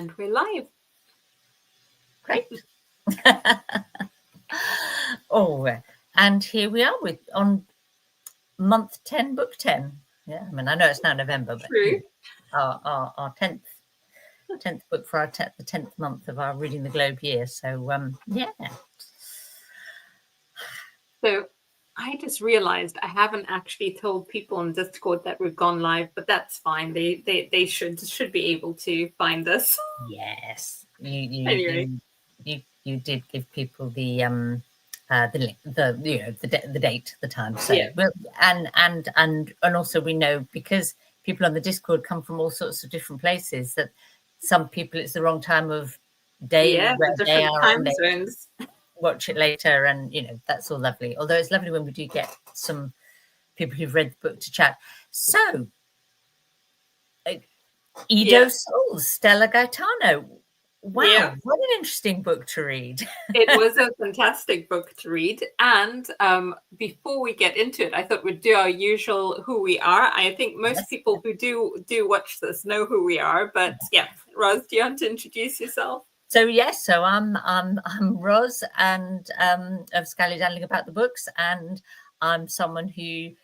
And we're live. Great. And here we are on month 10, book 10. Yeah, I mean, I know it's now November, but True. Our 10th book for the 10th month of our Reading the Globe year. So, yeah. So I just realized I haven't actually told people on Discord that we've gone live, but that's fine. They should be able to find us. Yes. Anyway. You did give people the link, the date, the time. So Yeah. and also we know, because people on the Discord come from all sorts of different places, that some people it's the wrong time of day where the they different are, time and they zones. watch it later, and that's all lovely. Although it's lovely when we do get some people who've read the book to chat. So Edo Souls, Stella Gaitano. Wow, Yeah. what an interesting book to read. It was a fantastic book to read. And before we get into it, I thought we'd do our usual who we are. I think most people who do watch this know who we are. But yeah, Roz, do you want to introduce yourself? So yes, so I'm Roz, and of Scallydandling About the Books, and I'm someone who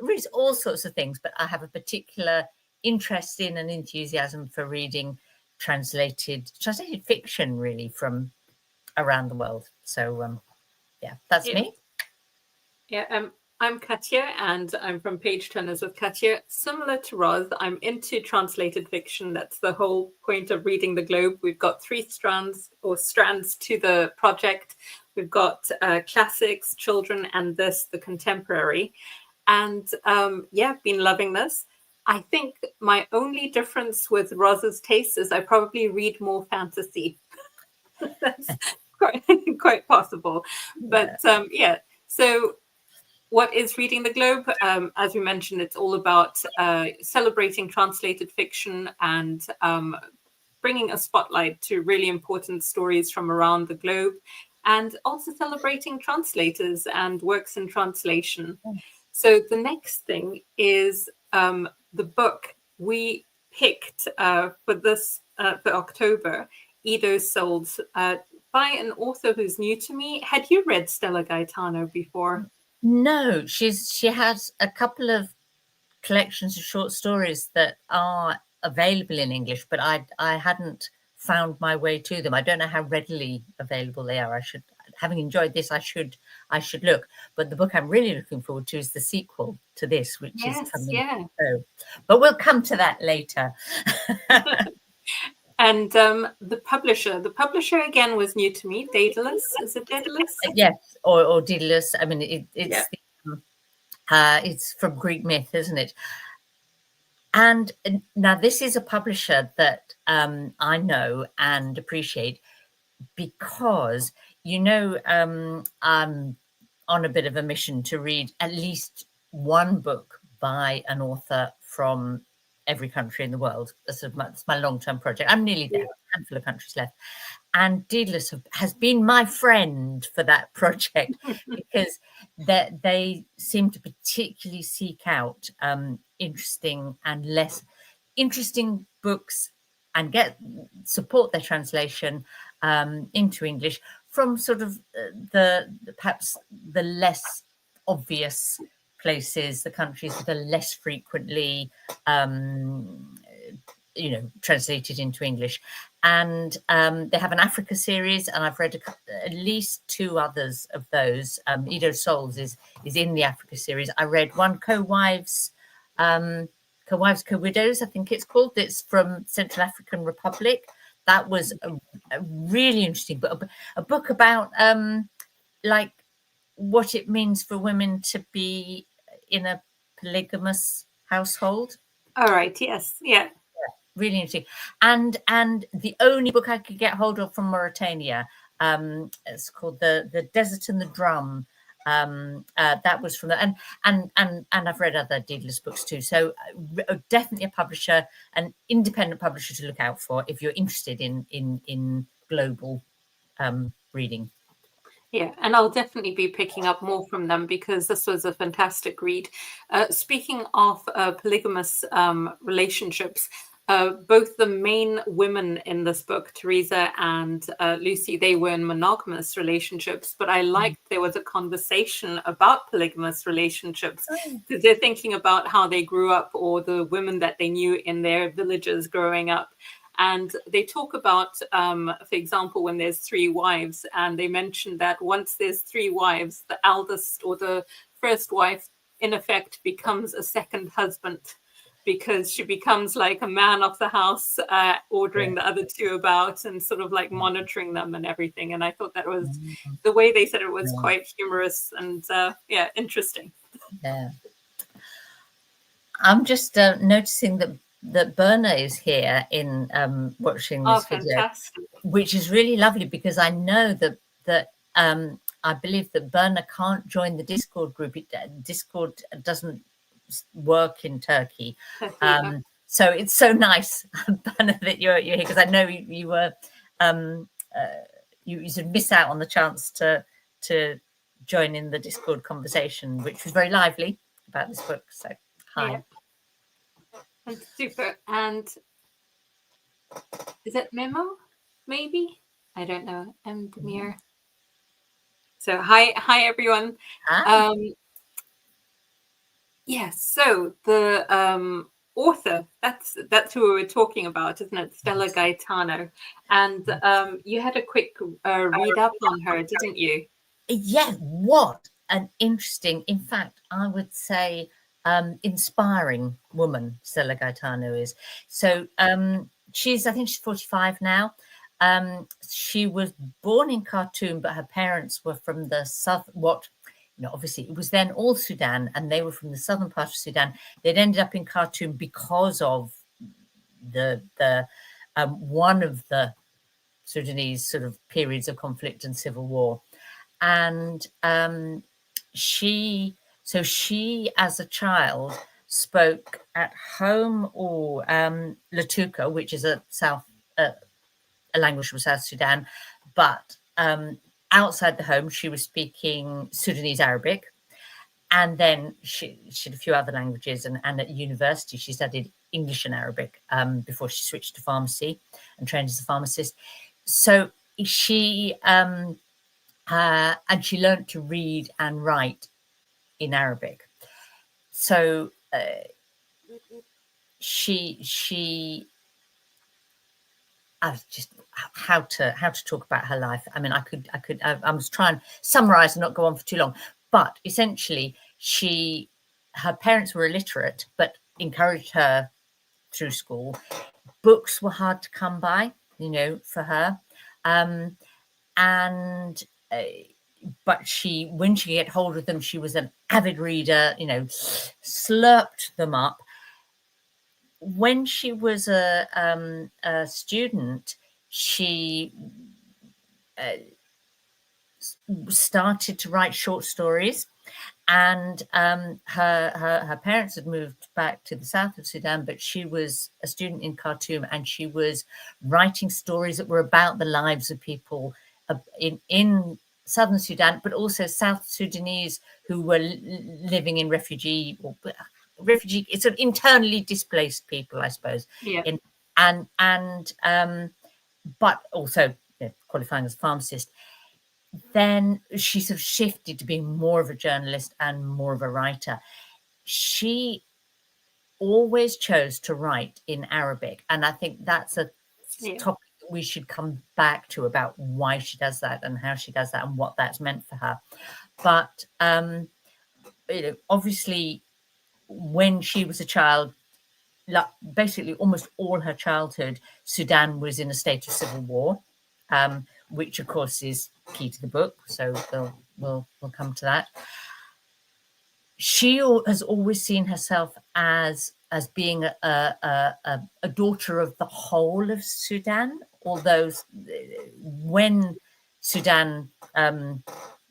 reads all sorts of things, but I have a particular interest in and enthusiasm for reading translated fiction, really, from around the world. So yeah, that's me. Yeah, I'm Katya, and I'm from Page Turners with Katya. Similar to Roz, I'm into translated fiction. That's the whole point of Reading the Globe. We've got 3 strands to the project. We've got classics, children, and the contemporary. And been loving this. I think my only difference with Roz's taste is I probably read more fantasy. That's quite possible. But so what is Reading the Globe? As we mentioned, it's all about celebrating translated fiction and bringing a spotlight to really important stories from around the globe, and also celebrating translators and works in translation. So the next thing is the book we picked for this for October, Edo Souls, by an author who's new to me. Had you read Stella Gaitano before? No, she has a couple of collections of short stories that are available in English, but I hadn't found my way to them. I don't know how readily available they are. Having enjoyed this, I should look. But the book I'm really looking forward to is the sequel to this, which is coming. Yeah. But we'll come to that later. And the publisher again was new to me. Dedalus, is it Dedalus? Yes, or Dedalus. I mean, it's from Greek myth, isn't it? And now this is a publisher that I know and appreciate, because I'm on a bit of a mission to read at least one book by an author from every country in the world. That's my long-term project. I'm nearly there. A handful of countries left. And Dedalus has been my friend for that project, because they seem to particularly seek out interesting and less interesting books, and support their translation into English from sort of perhaps the less obvious places, the countries that are less frequently translated into English. And they have an Africa series, and I've read at least 2 others of those. Edo Souls is in the Africa series. I read one Co-Wives, Co-Widows, I think it's called. It's from Central African Republic. That was a really interesting book, a book about like what it means for women to be in a polygamous household. All right. Yes. Yeah. Really interesting. And the only book I could get hold of from Mauritania, it's called The Desert and the Drum. That was from the and I've read other Dedalus books too. So definitely a publisher, an independent publisher to look out for if you're interested in global reading. Yeah, and I'll definitely be picking up more from them, because this was a fantastic read. Speaking of polygamous relationships, both the main women in this book, Teresa and Lucy, they were in monogamous relationships, but I liked there was a conversation about polygamous relationships because they're thinking about how they grew up or the women that they knew in their villages growing up. And they talk about, for example, when there's 3 wives, and they mention that once there's 3 wives, the eldest or the first wife, in effect, becomes a second husband, because she becomes like a man of the house, ordering the other 2 about and sort of like monitoring them and everything. And I thought that was the way they said it was quite humorous and interesting. Yeah. I'm just noticing that Berna is here in watching this video, fantastic. which is really lovely, because I know that I believe that Berna can't join the Discord group. Discord doesn't work in Turkey. So it's so nice, Berna, that you're here, because I know you were you sort of miss out on the chance to join in the Discord conversation, which was very lively about this book. So hi. Yeah. And super. And is it Memo? Maybe? I don't know. And Demir. So hi everyone. Hi. Yes, so the author, that's who we were talking about, isn't it? Stella Gaitano. And you had a quick read up on her, didn't you? Yeah, what an interesting, in fact, I would say inspiring woman Stella Gaetano is. So I think she's 45 now. She was born in Khartoum, but her parents were from the obviously it was then all Sudan, and they were from the southern part of Sudan. They'd ended up in Khartoum because of the one of the Sudanese sort of periods of conflict and civil war. And she as a child spoke at home or Latuka, which is a language from South Sudan, but outside the home she was speaking Sudanese Arabic, and then she had a few other languages, and at university she studied English and Arabic before she switched to pharmacy and trained as a pharmacist. So she and she learned to read and write in Arabic. So she just how to talk about her life. I mean, I was trying to summarize and not go on for too long, but essentially her parents were illiterate but encouraged her through school. Books were hard to come by, for her, and but when she get hold of them, she was an avid reader, slurped them up. When she was a student, she started to write short stories, and her parents had moved back to the south of Sudan, but she was a student in Khartoum, and she was writing stories that were about the lives of people in southern Sudan, but also South Sudanese who were living in refugee, it's sort of internally displaced people, I suppose. Yeah. But also qualifying as a pharmacist. Then she sort of shifted to being more of a journalist and more of a writer. She always chose to write in Arabic, and I think that's a topic that we should come back to, about why she does that and how she does that and what that's meant for her. But obviously, when she was a child, basically almost all her childhood, Sudan was in a state of civil war, which of course is key to the book. So we'll come to that. She has always seen herself as being a daughter of the whole of Sudan, although when Sudan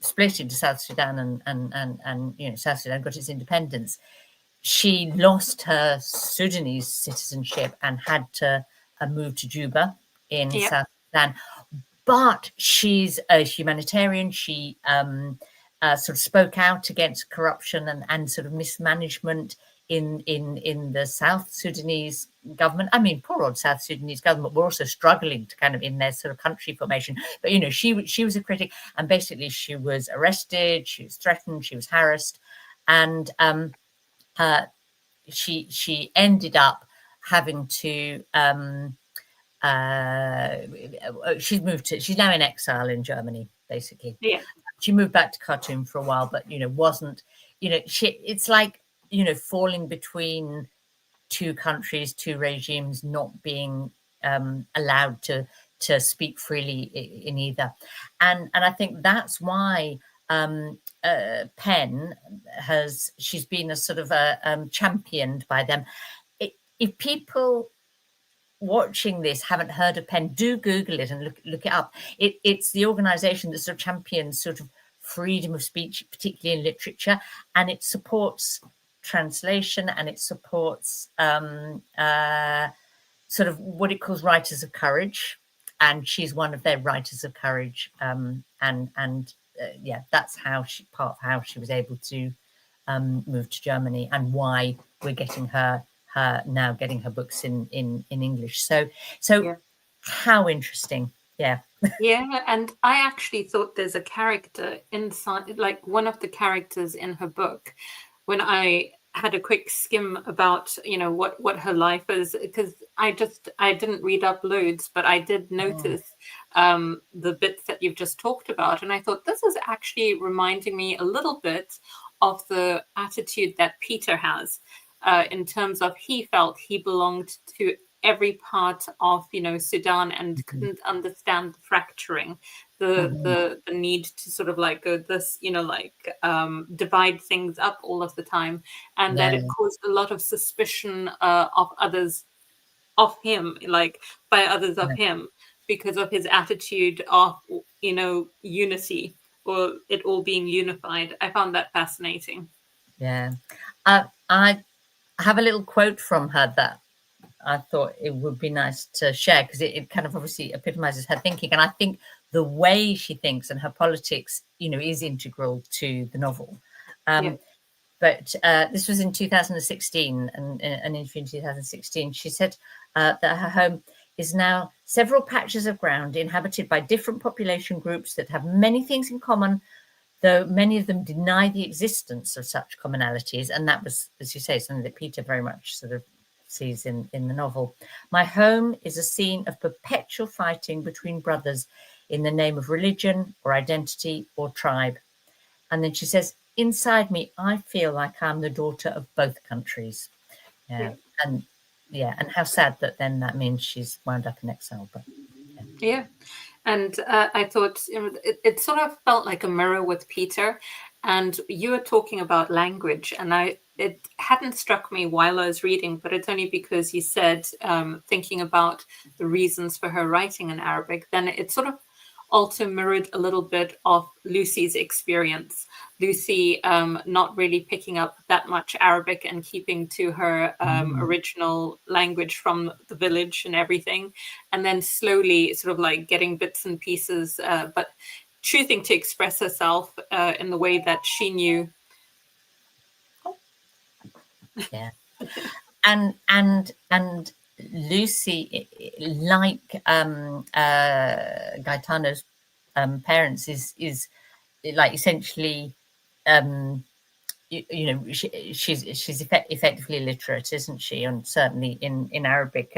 split into South Sudan and South Sudan got its independence, she lost her Sudanese citizenship and had to move to Juba in South Sudan. But she's a humanitarian. She sort of spoke out against corruption and sort of mismanagement in the South Sudanese government. I mean, poor old South Sudanese government were also struggling to kind of in their sort of country formation. But you know, she was a critic, and basically she was arrested, she was threatened, she was harassed, and she ended up having to. She's now in exile in Germany, basically. Yeah. She moved back to Khartoum for a while, but you know, wasn't, you know, it's like, you know, falling between two countries, two regimes, not being allowed to speak freely in either. And I think that's why Penn she's been a sort of championed by them. If people watching this haven't heard of Penn, do Google it and look it up. It's the organization that sort of champions sort of freedom of speech, particularly in literature, and it supports translation, and it supports sort of what it calls writers of courage, and she's one of their writers of courage. Yeah, that's how part of how she was able to move to Germany, and why we're getting her now getting her books in English. So yeah. How interesting. Yeah. Yeah, and I actually thought there's a character inside, like one of the characters in her book, when I had a quick skim about, you know, what her life is, because I didn't read up loads, but I did notice the bits that you've just talked about, and I thought this is actually reminding me a little bit of the attitude that Peter has. In terms of he felt he belonged to every part of, you know, Sudan, and couldn't understand the fracturing, the need to sort of like go this, you know, like divide things up all of the time, and that it caused a lot of suspicion of others of him, like by others of him, because of his attitude of, you know, unity, or it all being unified. I found that fascinating. Yeah. I have a little quote from her that I thought it would be nice to share, because it kind of obviously epitomizes her thinking. And I think the way she thinks and her politics, you know, is integral to the novel. But this was in 2016, and an interview in 2016. She said that her home is now several patches of ground inhabited by different population groups that have many things in common, though many of them deny the existence of such commonalities. And that was, as you say, something that Peter very much sort of sees in the novel. My home is a scene of perpetual fighting between brothers in the name of religion or identity or tribe. And then she says, inside me, I feel like I'm the daughter of both countries. Yeah. And how sad that then that means she's wound up in exile. But yeah. And I thought it sort of felt like a mirror with Peter. And you were talking about language, and it hadn't struck me while I was reading, but it's only because you said, thinking about the reasons for her writing in Arabic, then it sort of also mirrored a little bit of Lucy's experience. Lucy not really picking up that much Arabic and keeping to her original language from the village and everything, and then slowly sort of like getting bits and pieces, but choosing to express herself in the way that she knew. Yeah. And Lucy, like Gaetano's parents, is like essentially, you know, she's effectively illiterate, isn't she? And certainly in Arabic.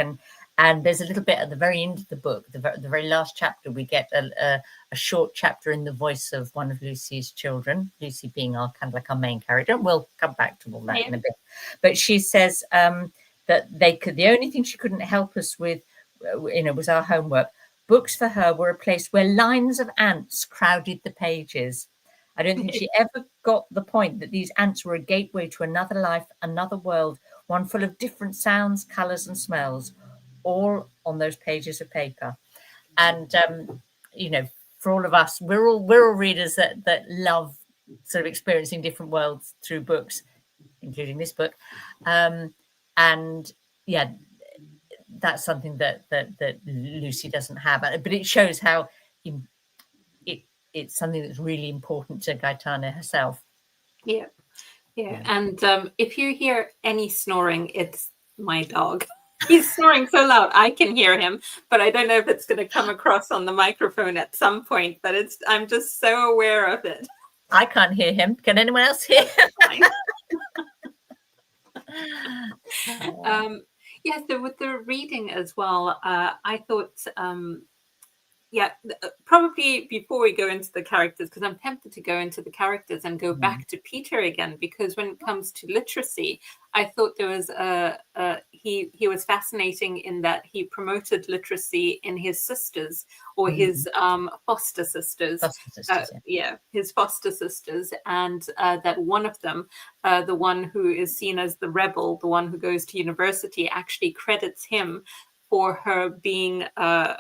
And there's a little bit at the very end of the book, the very last chapter, we get a short chapter in the voice of one of Lucy's children, Lucy being our kind of like our main character. And we'll come back to all that in a bit. But she says that the only thing she couldn't help us with, you know, was our homework. Books for her were a place where lines of ants crowded the pages. I don't think she ever got the point that these ants were a gateway to another life, another world, one full of different sounds, colours and smells, all on those pages of paper. And you know, for all of us, we're all readers that love sort of experiencing different worlds through books, including this book. And yeah, that's something that Lucy doesn't have, but it shows how it's something that's really important to Gaetano herself. Yeah. Yeah. And if you hear any snoring, it's my dog. He's snoring so loud I can hear him, but I don't know if it's going to come across on the microphone at some point. But I'm just so aware of it. I can't hear him. Can anyone else hear him? Yeah, so with the reading as well, I thought, probably before we go into the characters, because I'm tempted to go into the characters and go back to Peter again, because when it comes to literacy, I thought there was he was fascinating in that he promoted literacy in his sisters or his foster sisters. His foster sisters, and that one of them, the one who is seen as the rebel, the one who goes to university, actually credits him for her being a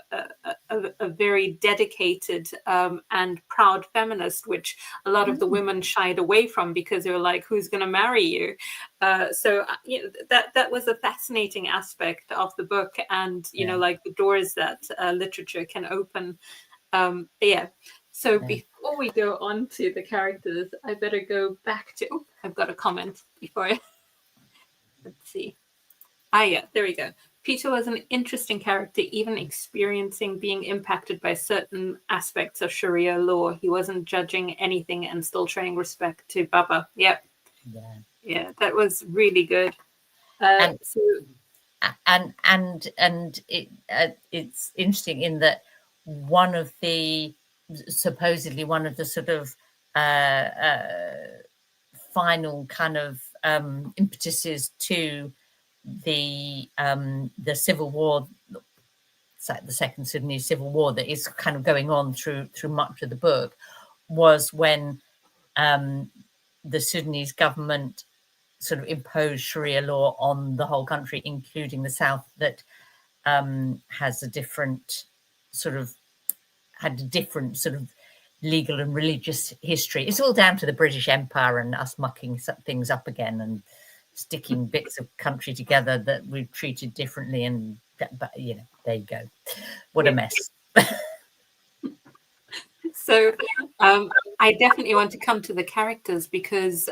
very dedicated and proud feminist, which a lot of the women shied away from because they were like, "Who's going to marry you?" So that was a fascinating aspect of the book, and like the doors that literature can open. So before we go on to the characters, I better go back to. Oh, I've got a comment before I. Let's see. There we go. Peter was an interesting character, even experiencing being impacted by certain aspects of Sharia law. He wasn't judging anything and still showing respect to Baba. Yep. Yeah, that was really good. It's interesting in that supposedly one of the sort of final kind of impetuses to the civil war, the Second Sudanese Civil War, that is kind of going on through much of the book, was when the Sudanese government sort of imposed Sharia law on the whole country, including the south, that has a different sort of legal and religious history. It's all down to the British Empire and us mucking things up again and sticking bits of country together that we've treated differently. And but there you go. What a mess. So I definitely want to come to the characters, because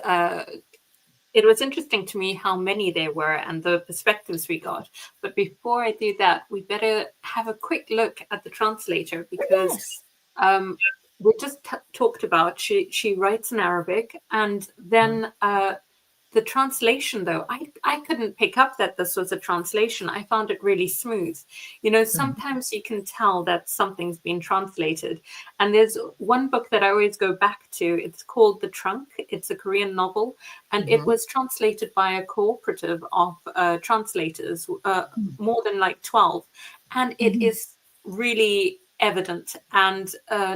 it was interesting to me how many there were and the perspectives we got. But before I do that, we better have a quick look at the translator, because we just talked about she writes in Arabic, and then the translation, though, I couldn't pick up that this was a translation. I found it really smooth. Sometimes you can tell that something's been translated. And there's one book that I always go back to. It's called The Trunk. It's a Korean novel. And it was translated by a cooperative of translators, more than like 12. And it is really evident and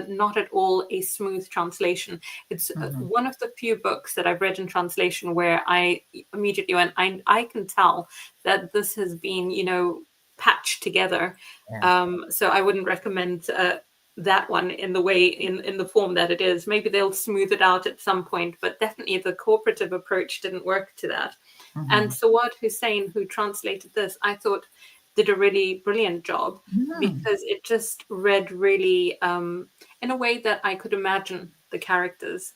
not at all a smooth translation. It's one of the few books that I've read in translation where I immediately went, I can tell that this has been, patched together. So I wouldn't recommend that one in the way, in the form that it is. Maybe they'll smooth it out at some point, but definitely the cooperative approach didn't work to that. And Sawad Hussain, who translated this, I thought did a really brilliant job, because it just read really in a way that I could imagine the characters.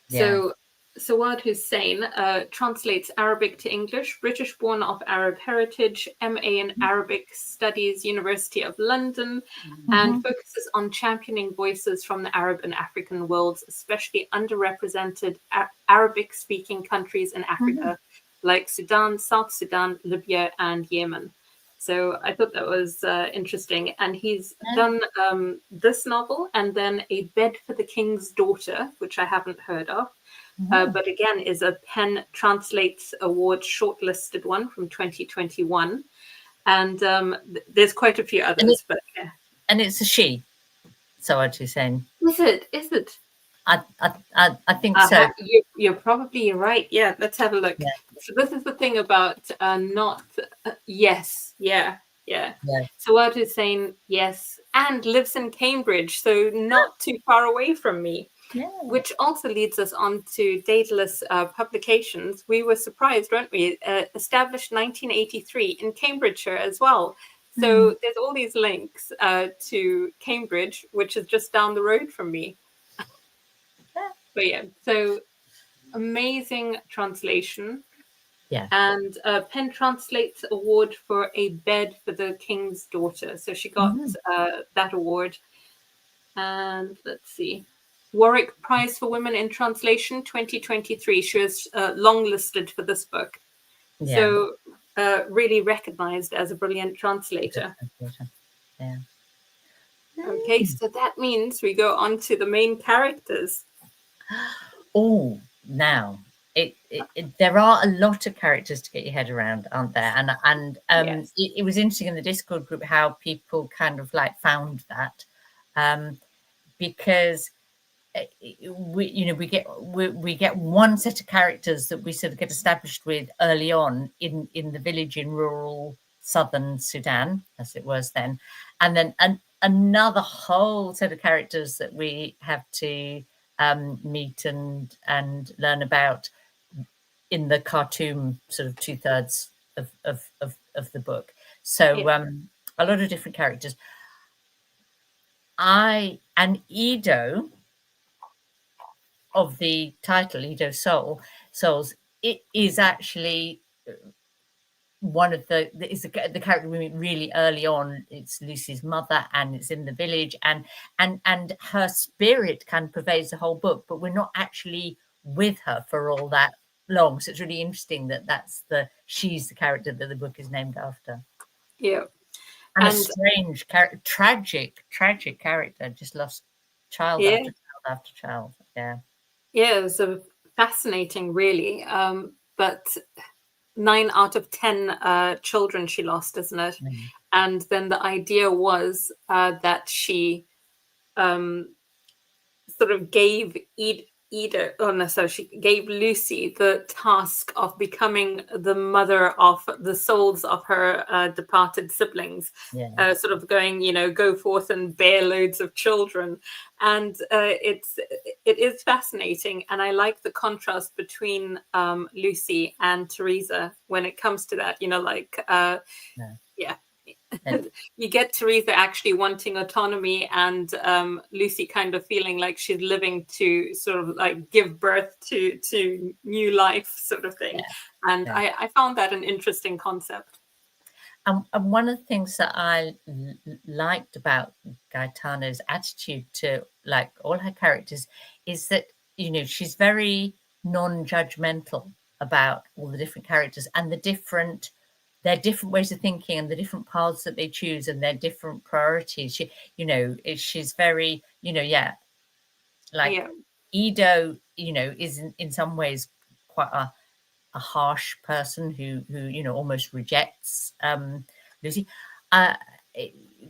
So Sawad Hussain translates Arabic to English, British-born of Arab heritage, MA in Arabic Studies, University of London, and focuses on championing voices from the Arab and African worlds, especially underrepresented Arabic-speaking countries in Africa, like Sudan, South Sudan, Libya, and Yemen. So I thought that was interesting. And he's done this novel, and then A Bed for the King's Daughter, which I haven't heard of. But again, is a PEN Translates Award shortlisted one from 2021. And there's quite a few others. And it's a she, Sawad Hussain. Is it? I think so. You're probably right. Yeah, let's have a look. Yeah. So this is the thing about not yes. Yeah. Sawad Hussain, yes, and lives in Cambridge, so not too far away from me. Yeah. Which also leads us on to Dedalus Publications. We were surprised, weren't we? Established 1983 in Cambridgeshire as well. So there's all these links to Cambridge, which is just down the road from me. But yeah, so amazing translation. Yeah. And Penn Translates Award for a bed for the King's daughter. So she got that award. And let's see. Warwick Prize for Women in Translation 2023. She was longlisted for this book. Yeah. So really recognized as a brilliant translator. Yeah. Okay, so that means we go on to the main characters. Oh, now there are a lot of characters to get your head around, aren't there? And Yes. it was interesting in the Discord group how people kind of like found that, because we get one set of characters that we sort of get established with early on in the village in rural southern Sudan, as it was then, and then another whole set of characters that we have to meet and learn about in the Khartoum sort of 2/3 of the book. So a lot of different characters. Edo of the title, Edo Souls, it is actually one of the character we meet really early on. It's Lucy's mother, and it's in the village, and her spirit kind of pervades the whole book, but we're not actually with her for all that long. So it's really interesting that she's the character that the book is named after. Yeah. And a strange character, tragic character, just lost child after child. Yeah. Yeah, it was fascinating, really. But 9 out of 10 children she lost, isn't it? And then the idea was that she sort of gave she gave Lucy the task of becoming the mother of the souls of her departed siblings. Sort of going, go forth and bear loads of children. And it is fascinating. And I like the contrast between Lucy and Teresa when it comes to that, you get Teresa actually wanting autonomy, and Lucy kind of feeling like she's living to sort of like give birth to new life, sort of thing. And I found that an interesting concept. And one of the things that I liked about Gaetano's attitude to like all her characters is that, she's very non-judgmental about all the different characters and their different ways of thinking and the different paths that they choose and their different priorities. She's very, Edo, is in some ways quite a harsh person who almost rejects Lucy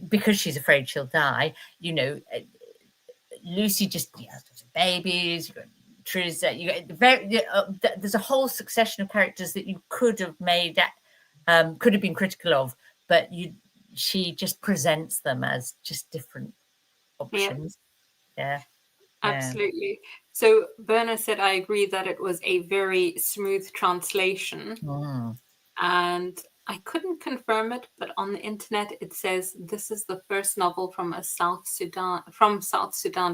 because she's afraid she'll die. Lucy just babies. Teresa, there's a whole succession of characters that you could have made could have been critical of, but she just presents them as just different options. Yeah. Absolutely. So Berna said, I agree that it was a very smooth translation. And I couldn't confirm it, but on the internet it says this is the first novel from South Sudan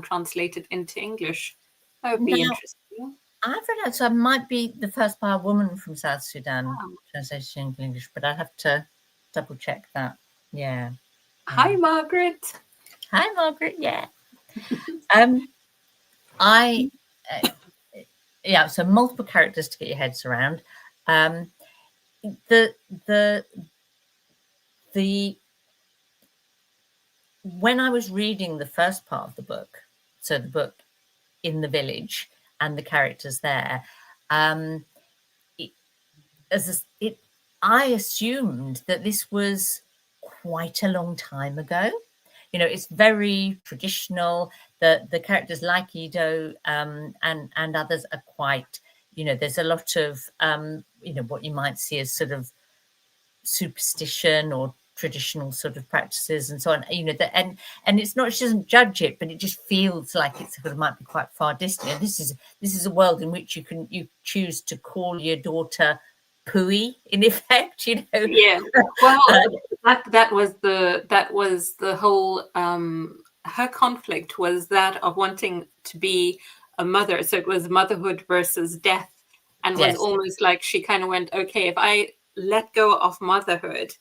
translated into English. That would be interesting. I've read it, so I might be the first by a woman from South Sudan translated into English, but I'll have to double check that. Yeah. Hi, Margaret. Hi, Margaret. Yeah. So multiple characters to get your heads around. When I was reading the first part of the book, so the book in the village and the characters there, I assumed that this was quite a long time ago. It's very traditional. The characters like Edo and others are quite, there's a lot of, what you might see as sort of superstition or traditional sort of practices and so on. And it's not, she doesn't judge it, but it just feels like it sort of might be quite far distant. And this is a world in which you choose to call your daughter Pui, in effect, Yeah. Well, that was the whole her conflict was that of wanting to be a mother. So it was motherhood versus death, and was Yes. almost like she kind of went, okay, if I let go of motherhood,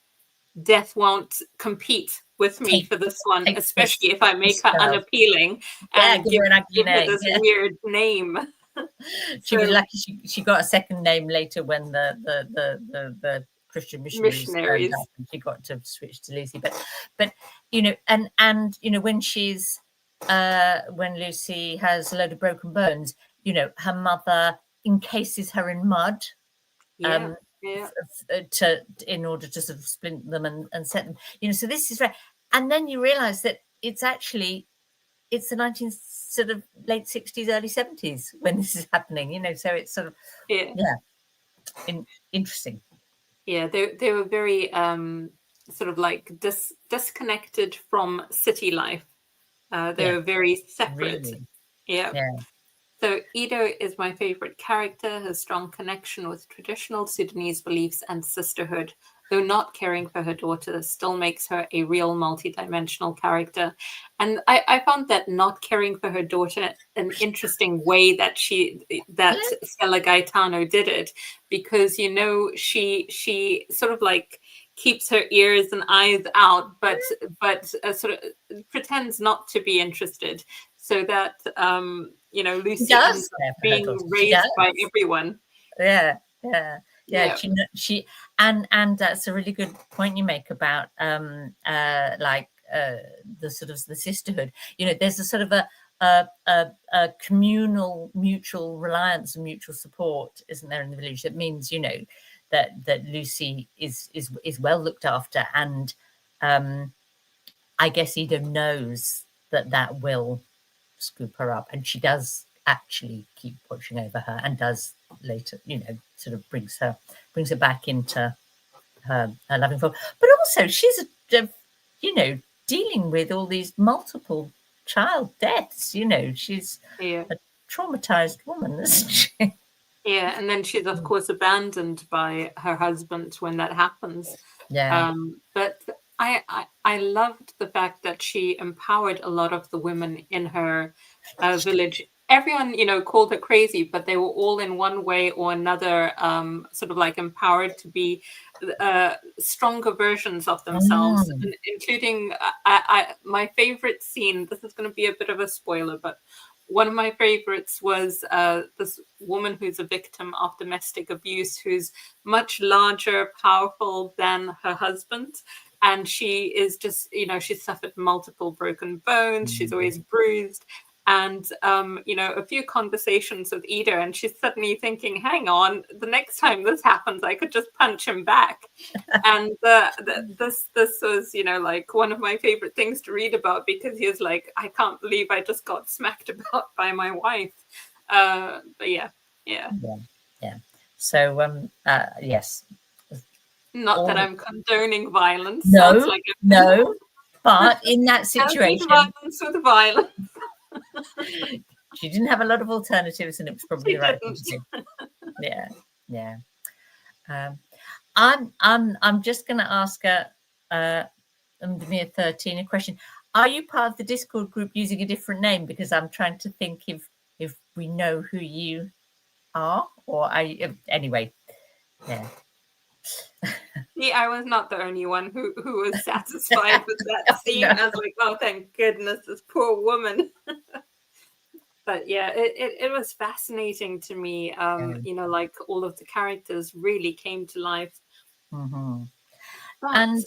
death won't compete with me for this one, especially if I make her unappealing and give her her this weird name. She was lucky she got a second name later when the Christian missionaries turned up, and she got to switch to Lucy. But you know, and you know, when she's when Lucy has a load of broken bones, you know, her mother encases her in mud. Yeah. In order to sort of splint them and set them, you know. So this is right, and then you realise that it's actually it's the sort of late 60s, early 70s when this is happening, you know. So it's sort of interesting. Yeah, they were very sort of like disconnected from city life. They were very separate. Really? Yeah. So Ido is my favorite character. Her strong connection with traditional Sudanese beliefs and sisterhood, though not caring for her daughter, still makes her a real multidimensional character. And I found that not caring for her daughter an interesting way that Stella Gaitano did it, because, you know, she sort of like keeps her ears and eyes out, but sort of pretends not to be interested, so that you know, Lucy ends up being raised by everyone. Yeah. She and that's a really good point you make about like the sort of the sisterhood. You know, there's a sort of a communal mutual reliance and mutual support, isn't there, in the village? That means, you know, that Lucy is well looked after, and I guess Ido knows that will scoop her up, and she does actually keep watching over her, and does later, you know, sort of brings her back into her loving form. But also she's you know, dealing with all these multiple child deaths, you know. She's a traumatized woman, isn't she? Yeah, and then she's of course abandoned by her husband when that happens. But I loved the fact that she empowered a lot of the women in her village. Everyone, you know, called her crazy, but they were all in one way or another sort of like empowered to be stronger versions of themselves, including my favorite scene. This is going to be a bit of a spoiler, but one of my favorites was this woman who's a victim of domestic abuse, who's much larger, powerful than her husband. And she is just, you know, she's suffered multiple broken bones. She's always bruised. And, you know, a few conversations with Ido, and she's suddenly thinking, hang on, the next time this happens, I could just punch him back. And this was, you know, like one of my favorite things to read about, because he was like, I can't believe I just got smacked about by my wife. But yeah. So, yes. Not that I'm condoning violence. No, but in that situation, violence with violence. She didn't have a lot of alternatives, and it was probably the right thing to do. Yeah. I'm just going to ask Mdemir 13 a question. Are you part of the Discord group using a different name? Because I'm trying to think if we know who you are, or anyway. Yeah. I was not the only one who was satisfied with that scene. I was like, oh, thank goodness, this poor woman. But yeah, it was fascinating to me. You know, like all of the characters really came to life. And that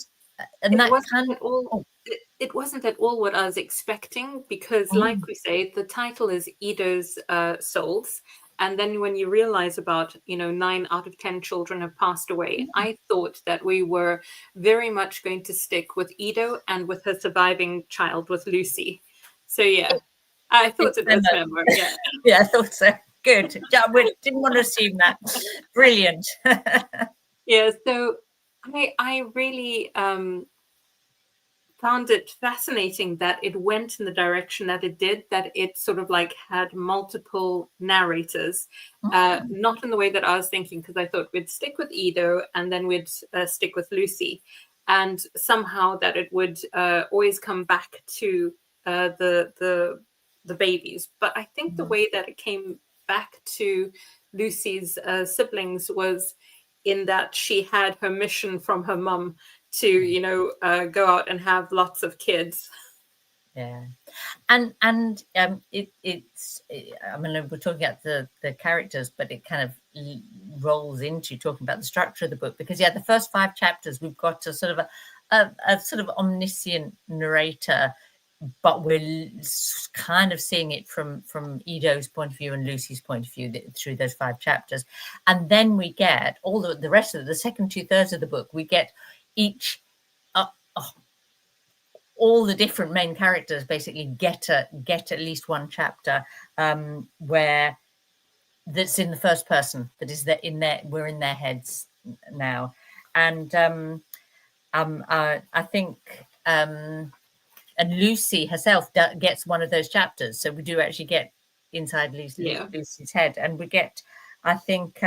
it wasn't at all what I was expecting, because like we say, the title is Ido's Souls. And then when you realize about, you know, 9 out of 10 children have passed away, I thought that we were very much going to stick with Ido and with her surviving child, with Lucy. So yeah, I thought it was Memo. Yeah, I thought so. Good. We didn't want to assume that. Brilliant. Yeah, so I really found it fascinating that it went in the direction that it did, that it sort of like had multiple narrators, not in the way that I was thinking, because I thought we'd stick with Ido and then we'd stick with Lucy, and somehow that it would always come back to the the babies. But I think the way that it came back to Lucy's siblings was in that she had her mission from her mum to, you know, go out and have lots of kids. Yeah, and it's I mean, we're talking about the characters, but it kind of rolls into talking about the structure of the book, because the first 5 chapters we've got a sort of a sort of omniscient narrator, but we're kind of seeing it from Edo's point of view and Lucy's point of view through those 5 chapters, and then we get all the rest of the second 2/3 of the book. We get each. All the different main characters basically get at least one chapter where that's in the first person, that is that we're in their heads now, and I think and Lucy herself gets one of those chapters, so we do actually get inside Lucy's head, and we get, I think,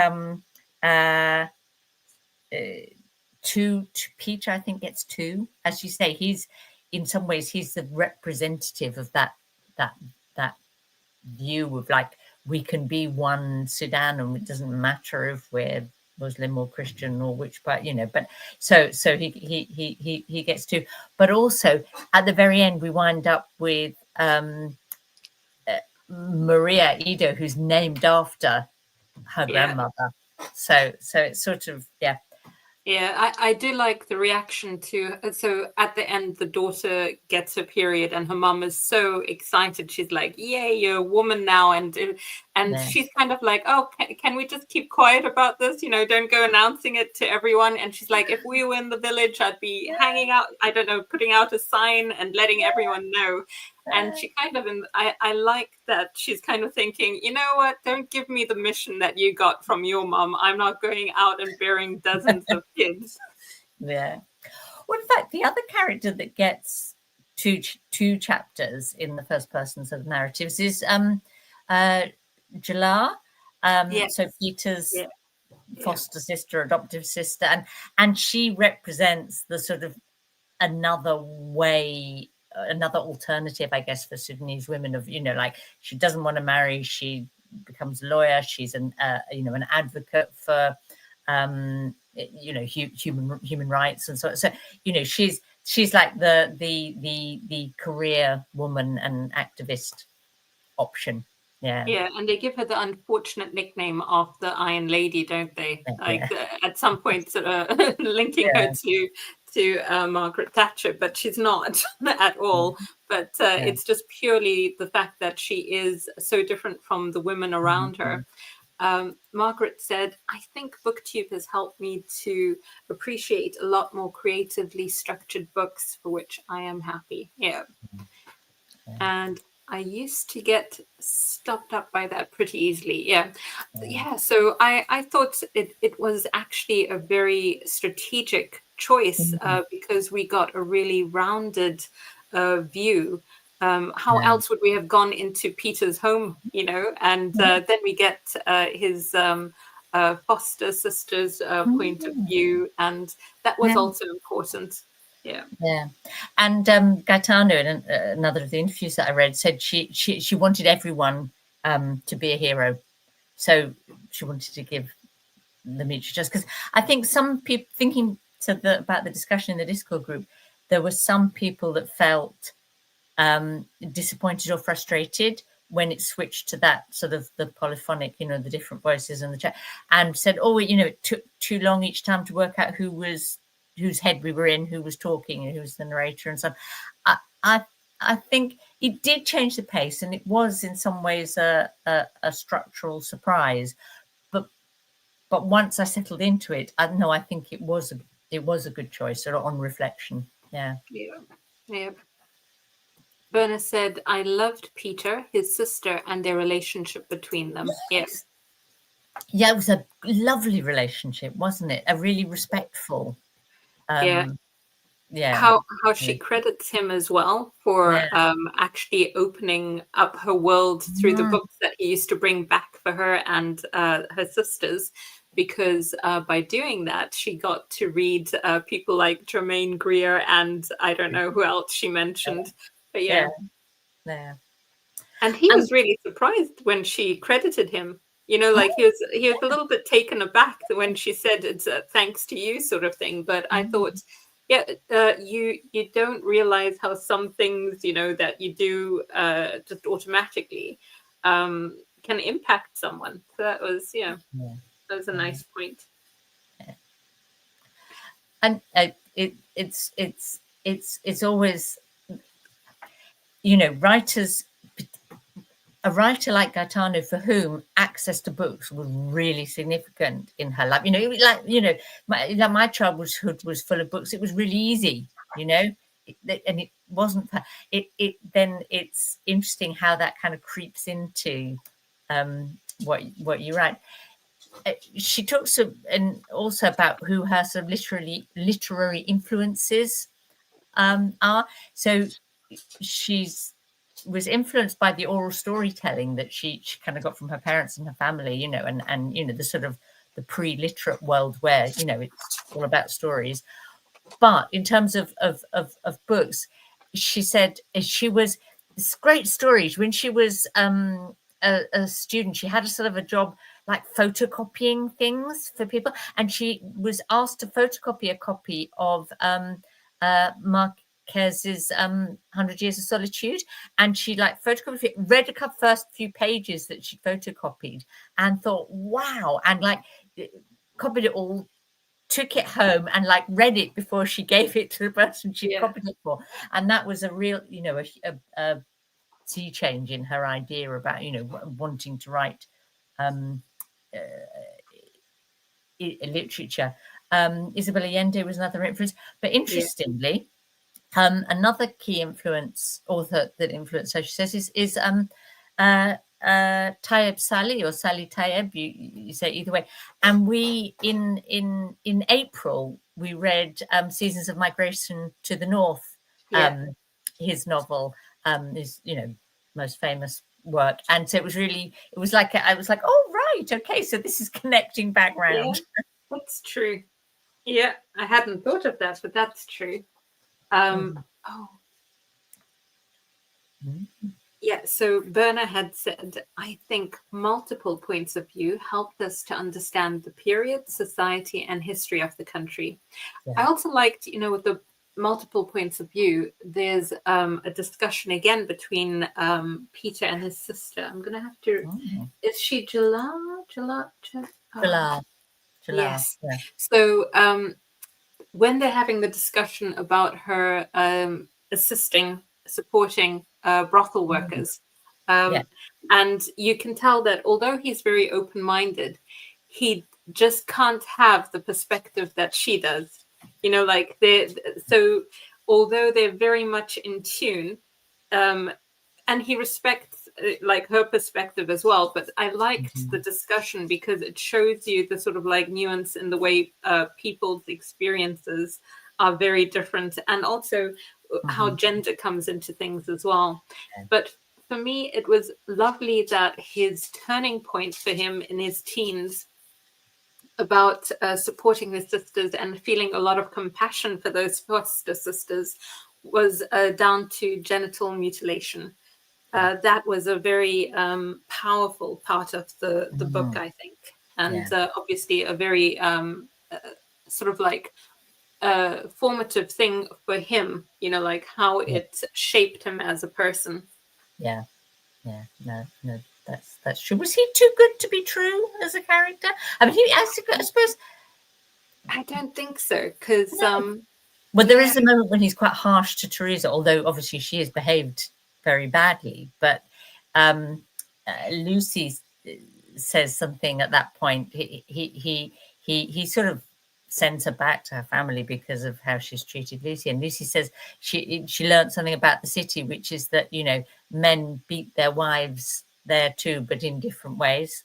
Peter, I think, gets 2, as you say. He's, in some ways, he's the representative of that view of, like, we can be one Sudan, and it doesn't matter if we're Muslim or Christian or which part, you know. But so he gets 2. But also at the very end, we wind up with Maria Edo, who's named after her grandmother. So it's sort of Yeah, I do like the reaction to, so at the end, the daughter gets her period and her mum is so excited. She's like, yay, you're a woman now. And she's kind of like, oh, can we just keep quiet about this? You know, don't go announcing it to everyone. And she's like, if we were in the village, I'd be hanging out, I don't know, putting out a sign and letting everyone know. And she kind of, I like that she's kind of thinking, you know what, don't give me the mission that you got from your mom. I'm not going out and bearing dozens of kids. Yeah. Well, in fact, the other character that gets two chapters in the first person sort of narratives is Jalar. So Peter's foster sister, adoptive sister, and she represents the sort of another way, another alternative, I guess, for Sudanese women, of, you know, like, she doesn't want to marry, she becomes a lawyer, she's an an advocate for you know, human rights, and so you know, she's like the career woman and activist option. Yeah, and they give her the unfortunate nickname of the Iron Lady, don't they? Like at some point, linking her to Margaret Thatcher, but she's not at all. But it's just purely the fact that she is so different from the women around her. Margaret said, I think BookTube has helped me to appreciate a lot more creatively structured books, for which I am happy. And I used to get stopped up by that pretty easily. So I thought it was actually a very strategic choice because we got a really rounded view. How else would we have gone into Peter's home, you know? And then we get his foster sister's point of view, and that was also important. And Gaetano, in another of the interviews that I read, said she wanted everyone to be a hero, so she wanted to give them each just, because I think some people, thinking about the discussion in the Discord group, there were some people that felt disappointed or frustrated when it switched to that sort of the polyphonic, you know, the different voices in the chat, and said, oh, you know, it took too long each time to work out whose head we were in, who was talking, and who was the narrator, and so on. I think it did change the pace, and it was in some ways a structural surprise. But once I settled into it, I think it was a good choice, sort of on reflection. Yeah. Berna said, I loved Peter, his sister, and their relationship between them. Yes. Yeah, it was a lovely relationship, wasn't it? A really respectful. How she credits him as well for actually opening up her world through the books that he used to bring back for her and her sisters, because by doing that, she got to read people like Germaine Greer and I don't know who else she mentioned. But And he was really surprised when she credited him. You know, like he was a little bit taken aback when she said it's a thanks to you sort of thing. But I thought, yeah, you don't realize how some things, you know, that you do just automatically can impact someone. So that was, that was a nice point. And it's always, you know, writers. A writer like Gaetano, for whom access to books was really significant in her life, you know, like, you know, my childhood was full of books. It was really easy, you know, and it wasn't. Then it's interesting how that kind of creeps into what you write. She talks and also about who her sort of literary influences are. So she's was influenced by the oral storytelling that she kind of got from her parents and her family, you know, and you know, the sort of the pre-literate world where, you know, it's all about stories. But in terms of books, she said she was this great stories when she was a student. She had a sort of a job like photocopying things for people, and she was asked to photocopy a copy of Marquez's 100 Years of Solitude, and she like photocopied it, read a first few pages that she photocopied and thought, wow, and like copied it all, took it home and like read it before she gave it to the person she copied it for. And that was a real, you know, a sea change in her idea about, you know, wanting to write literature. Isabel Allende was another influence, but interestingly, another key influence author that influenced her, she says, is Tayeb Salih, or Salih Tayeb, you say either way. And we in April we read Seasons of Migration to the North, his novel, his, you know, most famous work. And so it was like I was like, oh right, okay, so this is connecting back round. Yeah, that's true. Yeah, I hadn't thought of that, but that's true. Yeah, so Berna had said, I think multiple points of view helped us to understand the period, society, and history of the country. I also liked, you know, with the multiple points of view, there's a discussion again between Peter and his sister. I'm going to have to, is she Jalal? Yes. Yeah. So when they're having the discussion about her supporting brothel workers, and you can tell that although he's very open-minded, he just can't have the perspective that she does. You know, like so although they're very much in tune, and he respects like her perspective as well. But I liked the discussion because it shows you the sort of like nuance in the way people's experiences are very different, and also how gender comes into things as well. But for me, it was lovely that his turning point for him in his teens about supporting his sisters and feeling a lot of compassion for those foster sisters was down to genital mutilation. That was a very powerful part of the book, I think, and obviously a very sort of like formative thing for him, you know, like how it shaped him as a person. No, that's true. Was he too good to be true as a character? I mean, I suppose. I don't think so, because well, there is a moment when he's quite harsh to Teresa, although obviously she has behaved very badly. But Lucy says something at that point. He sort of sends her back to her family because of how she's treated Lucy. And Lucy says she learned something about the city, which is that, you know, men beat their wives there too, but in different ways.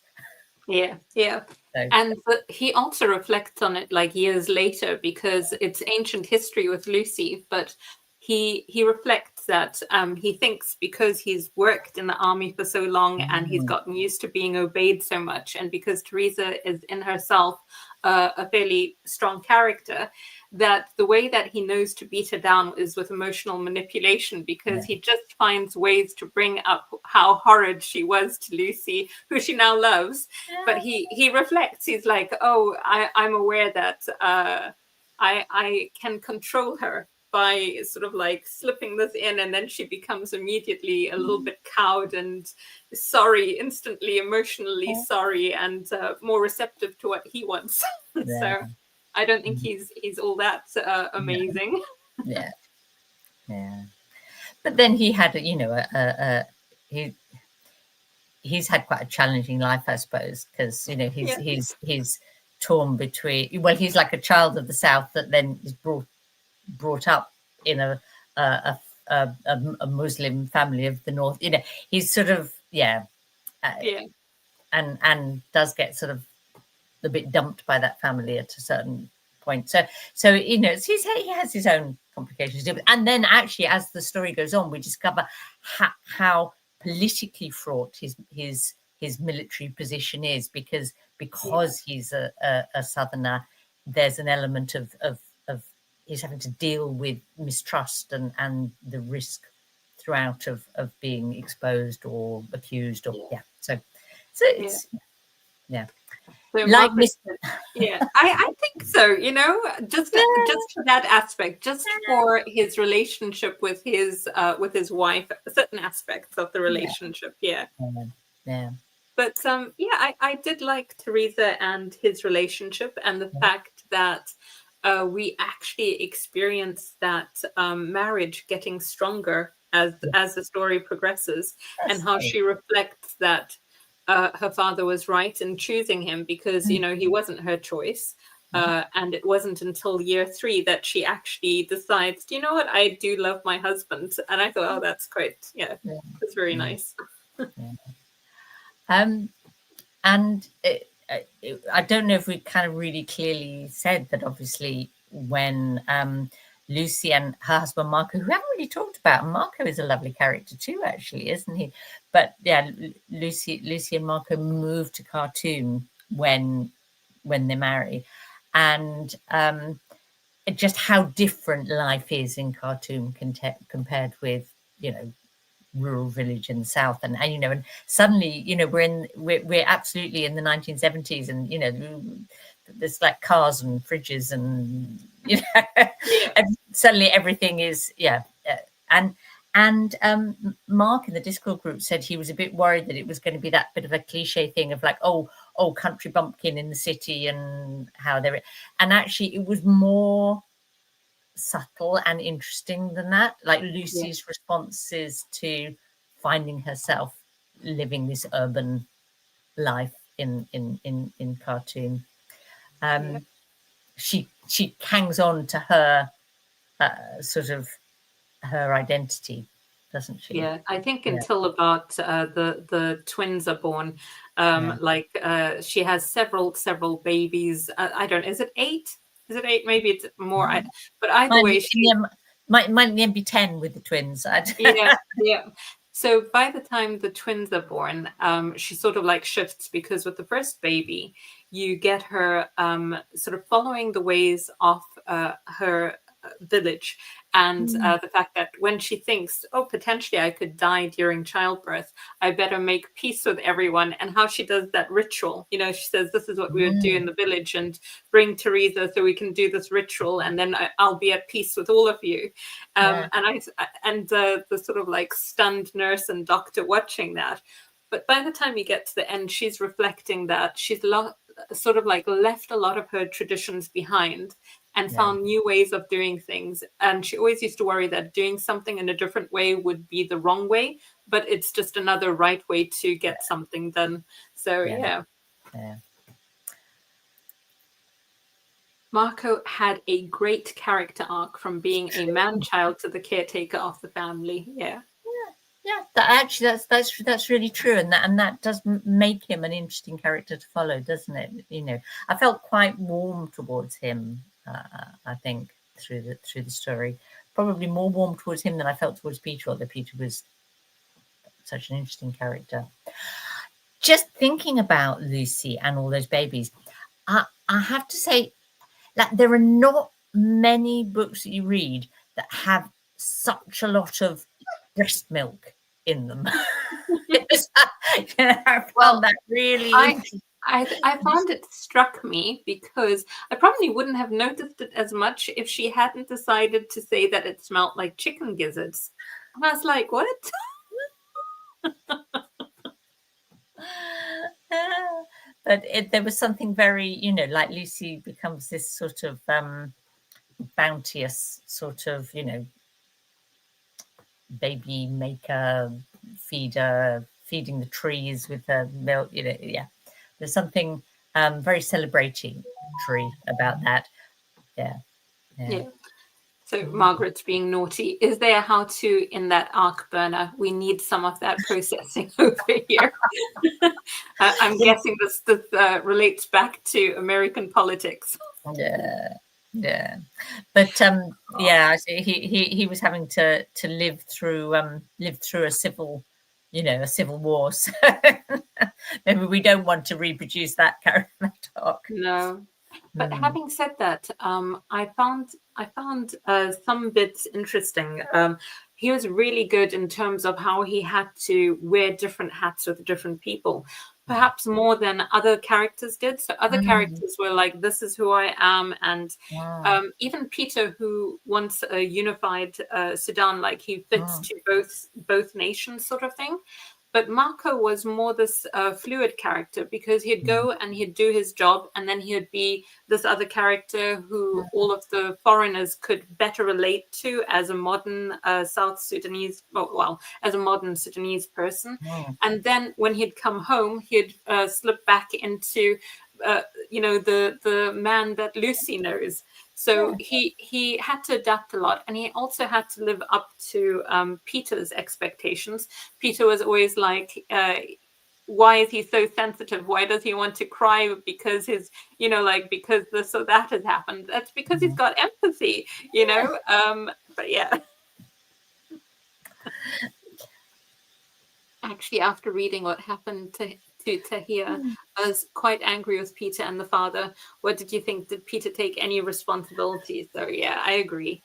Yeah. So. And he also reflects on it like years later, because it's ancient history with Lucy, but he reflects that he thinks because he's worked in the army for so long and he's gotten used to being obeyed so much, and because Teresa is in herself a fairly strong character, that the way that he knows to beat her down is with emotional manipulation, because he just finds ways to bring up how horrid she was to Lucy, who she now loves. But he reflects, he's like, oh, I'm aware that I can control her by sort of like slipping this in, and then she becomes immediately a little bit cowed and sorry, instantly emotionally sorry, and more receptive to what he wants. So I don't think he's all that amazing. Yeah. But then he had, he's had quite a challenging life, I suppose, because he's torn between. Well, he's like a child of the South that then is brought up in a Muslim family of the North. He's sort of and does get sort of a bit dumped by that family at a certain point. So he has his own complications. And then actually, as the story goes on, we discover how politically fraught his military position is, because he's a Southerner. There's an element of he's having to deal with mistrust and the risk throughout of being exposed or accused, or so it's So like I think so, just for that aspect, just for his relationship with his wife, certain aspects of the relationship. But I did like Teresa and his relationship, and the fact that we actually experience that marriage getting stronger as the story progresses, and how she reflects that her father was right in choosing him, because he wasn't her choice, and it wasn't until year 3 that she actually decides, you know what, I do love my husband. And I thought, oh, that's quite it's very nice. And I don't know if we kind of really clearly said that, obviously, when Lucy and her husband Marco, who we haven't really talked about, and Marco is a lovely character too, actually, isn't he? But Lucy and Marco move to Khartoum when they marry, and just how different life is in Khartoum compared with rural village in the south, and suddenly we're absolutely in the 1970s, and there's like cars and fridges and and suddenly everything is and Mark in the Discord group said he was a bit worried that it was going to be that bit of a cliche thing of like, oh, country bumpkin in the city, and how they're, and actually it was more subtle and interesting than that, like Lucy's responses to finding herself living this urban life in Khartoum. She hangs on to her sort of her identity, doesn't she? I think until about the twins are born, she has several babies. I don't, is it 8? Is it 8? Maybe it's more. But either way, might be 10 with the twins. So by the time the twins are born, she sort of like shifts, because with the first baby, you get her sort of following the ways of her village, and the fact that when she thinks, oh, potentially I could die during childbirth, I better make peace with everyone, and how she does that ritual. She says, this is what we would do in the village, and bring Teresa so we can do this ritual, and then I'll be at peace with all of you. And the sort of like stunned nurse and doctor watching that. But by the time you get to the end, she's reflecting that she's sort of like left a lot of her traditions behind, and found new ways of doing things. And she always used to worry that doing something in a different way would be the wrong way, but it's just another right way to get something done. So Marco had a great character arc, from being a man-child to the caretaker of the family. That's really true, and that does make him an interesting character to follow, doesn't it? I felt quite warm towards him. I think through the story, probably more warm towards him than I felt towards Peter, although Peter was such an interesting character. Just thinking about Lucy and all those babies, I have to say, like, there are not many books that you read that have such a lot of breast milk in them. I found that really interesting. I found it struck me because I probably wouldn't have noticed it as much if she hadn't decided to say that it smelled like chicken gizzards. And I was like, what? But there was something very, you know, like Lucy becomes this sort of bounteous sort of, you know, baby maker, feeder, feeding the trees with her milk, you know, yeah. There's something very celebratory about that. Yeah. So Margaret's being naughty. Is there how to in that arc burner? We need some of that processing over here. I'm guessing this relates back to American politics. Yeah, but yeah, he was having to live through a civil, you know, a civil war. So maybe we don't want to reproduce that character arc. No. But having said that, I found some bits interesting. He was really good in terms of how he had to wear different hats with different people, perhaps more than other characters did. So other characters were like, "This is who I am," and even Peter, who wants a unified Sudan, like he fits to both nations, sort of thing. But Marco was more this fluid character because he'd go and he'd do his job, and then he'd be this other character who all of the foreigners could better relate to as a modern South Sudanese, well, as a modern Sudanese person. And then when he'd come home, he'd slip back into, you know, the man that Lucy knows. So he had to adapt a lot, and he also had to live up to Peter's expectations. Peter was always like, why is he so sensitive? Why does he want to cry? Because his, you know, like, because this or that has happened. That's because he's got empathy, you know. But yeah. Actually, after reading what happened to Tahir, I was quite angry with Peter and the father. What did you think? Did Peter take any responsibility? So yeah, I agree.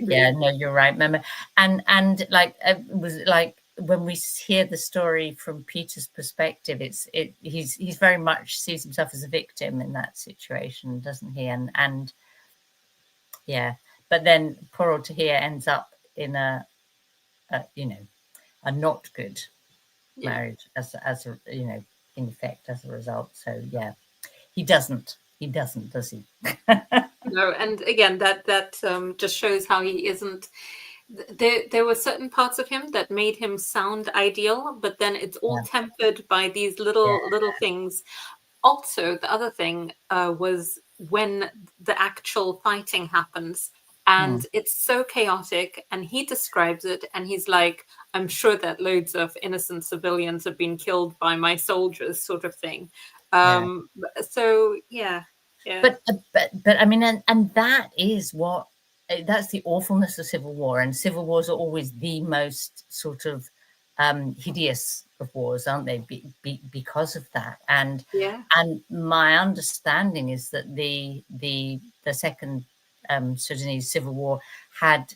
Yeah, no, you're right, remember. And like it was like when we hear the story from Peter's perspective, he's very much sees himself as a victim in that situation, doesn't he? And yeah, but then poor old Tahir ends up in a you know, a not good marriage as a, you know, in effect as a result. So yeah, he doesn't, does he? No, and again, that just shows how he isn't. There were certain parts of him that made him sound ideal, but then it's all tempered by these little things. Also, the other thing was when the actual fighting happens. And it's so chaotic, and he describes it, and he's like, I'm sure that loads of innocent civilians have been killed by my soldiers, sort of thing. So, yeah. But I mean, and that is what, that's the awfulness of civil war. And civil wars are always the most sort of hideous of wars, aren't they? Because of that. And my understanding is that the second Sudanese civil war had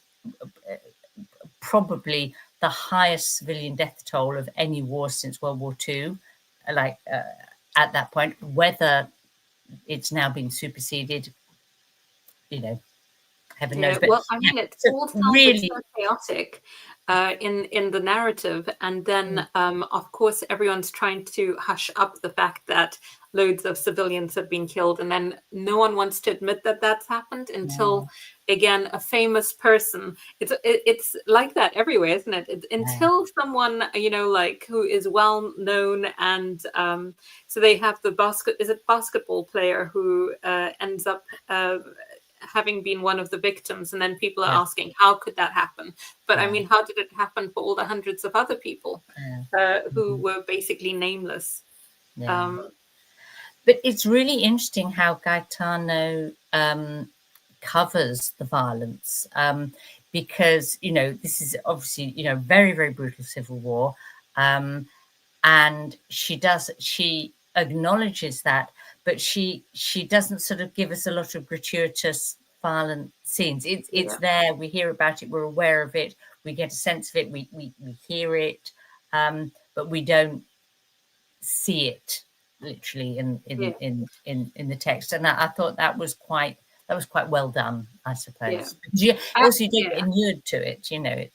probably the highest civilian death toll of any war since World War II, like at that point. Whether it's now been superseded, you know, heaven knows. But well, I mean, it all sounds really so chaotic in the narrative, and then of course everyone's trying to hush up the fact that loads of civilians have been killed, and then no one wants to admit that that's happened until again a famous person. It's like that everywhere, isn't it? Until someone, you know, like who is well known, and so they have the basketball player who ends up having been one of the victims, and then people are asking, how could that happen? But I mean, how did it happen for all the hundreds of other people who were basically nameless? But it's really interesting how Gaetano covers the violence, because, you know, this is obviously, you know, very, very brutal civil war, and she acknowledges that, but she doesn't sort of give us a lot of gratuitous violent scenes. It's there, we hear about it, we're aware of it, we get a sense of it, we hear it, but we don't see it literally in the text. And I thought that was quite well done, I suppose. You also don't get inured to it, you know, it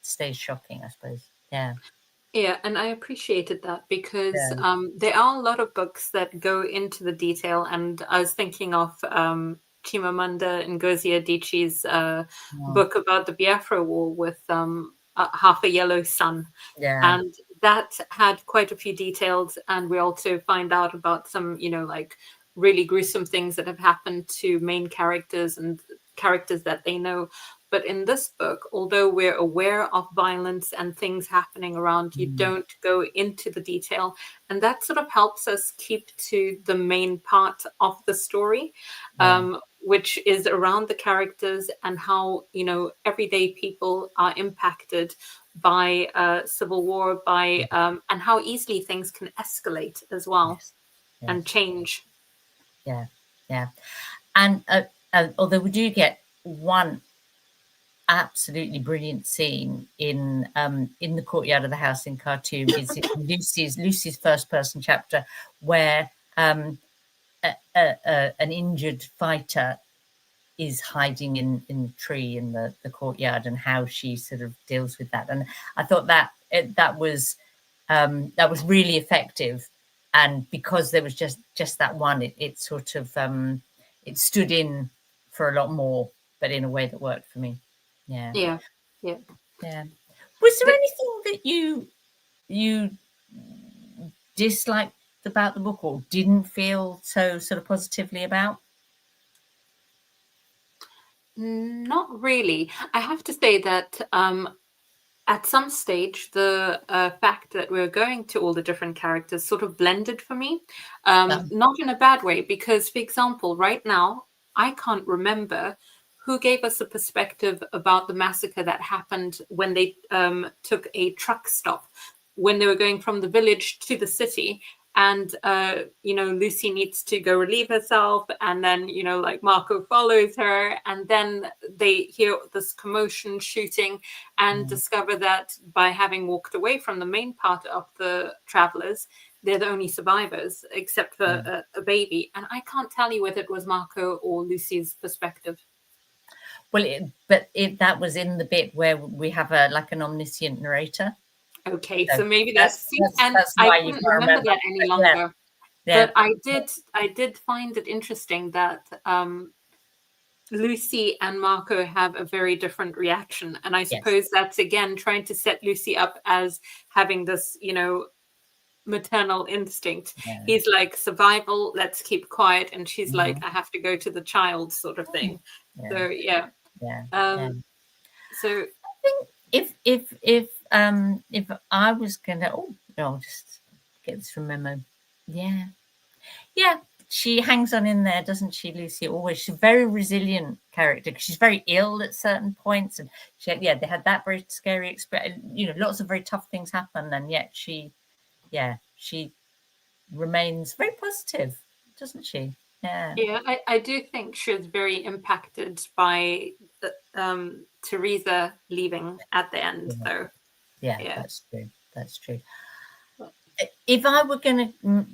stays shocking, I suppose. Yeah, and I appreciated that because there are a lot of books that go into the detail, and I was thinking of Chimamanda Ngozi Adichie's book about the Biafra War with Half a Yellow Sun. And that had quite a few details, and we also find out about some, you know, like really gruesome things that have happened to main characters and characters that they know. But in this book, although we're aware of violence and things happening around, you don't go into the detail. And that sort of helps us keep to the main part of the story, which is around the characters and how, you know, everyday people are impacted by civil war, by and how easily things can escalate as well and change. And although we do get one absolutely brilliant scene in the courtyard of the house in Khartoum, is Lucy's first person chapter, where an injured fighter is hiding in the tree in the courtyard, and how she sort of deals with that. And I thought that was really effective, and because there was just that one, it sort of it stood in for a lot more, but in a way that worked for me. Yeah. Was there anything that you disliked about the book, or didn't feel so sort of positively about? Not really. I have to say that at some stage, the fact that we're going to all the different characters sort of blended for me, not in a bad way, because, for example, right now, I can't remember who gave us a perspective about the massacre that happened when they took a truck stop, when they were going from the village to the city. And, you know, Lucy needs to go relieve herself. And then, you know, like Marco follows her. And then they hear this commotion, shooting, and discover that by having walked away from the main part of the travelers, they're the only survivors, except for a baby. And I can't tell you whether it was Marco or Lucy's perspective. Well, that was in the bit where we have an omniscient narrator. Okay, so maybe that's and why I couldn't remember that any longer. But I did find it interesting that Lucy and Marco have a very different reaction, and I suppose that's again trying to set Lucy up as having this, you know, maternal instinct. He's like, survival, let's keep quiet, and she's like, I have to go to the child, sort of thing. So so I think if I was gonna I'll just get this from Memo. She hangs on in there, doesn't she, Lucy? Always. She's a very resilient character. She's very ill at certain points, and they had that very scary experience. You know, lots of very tough things happen, and yet she remains very positive, doesn't she? I do think she was very impacted by Teresa leaving at the end, though. That's true. If I were going to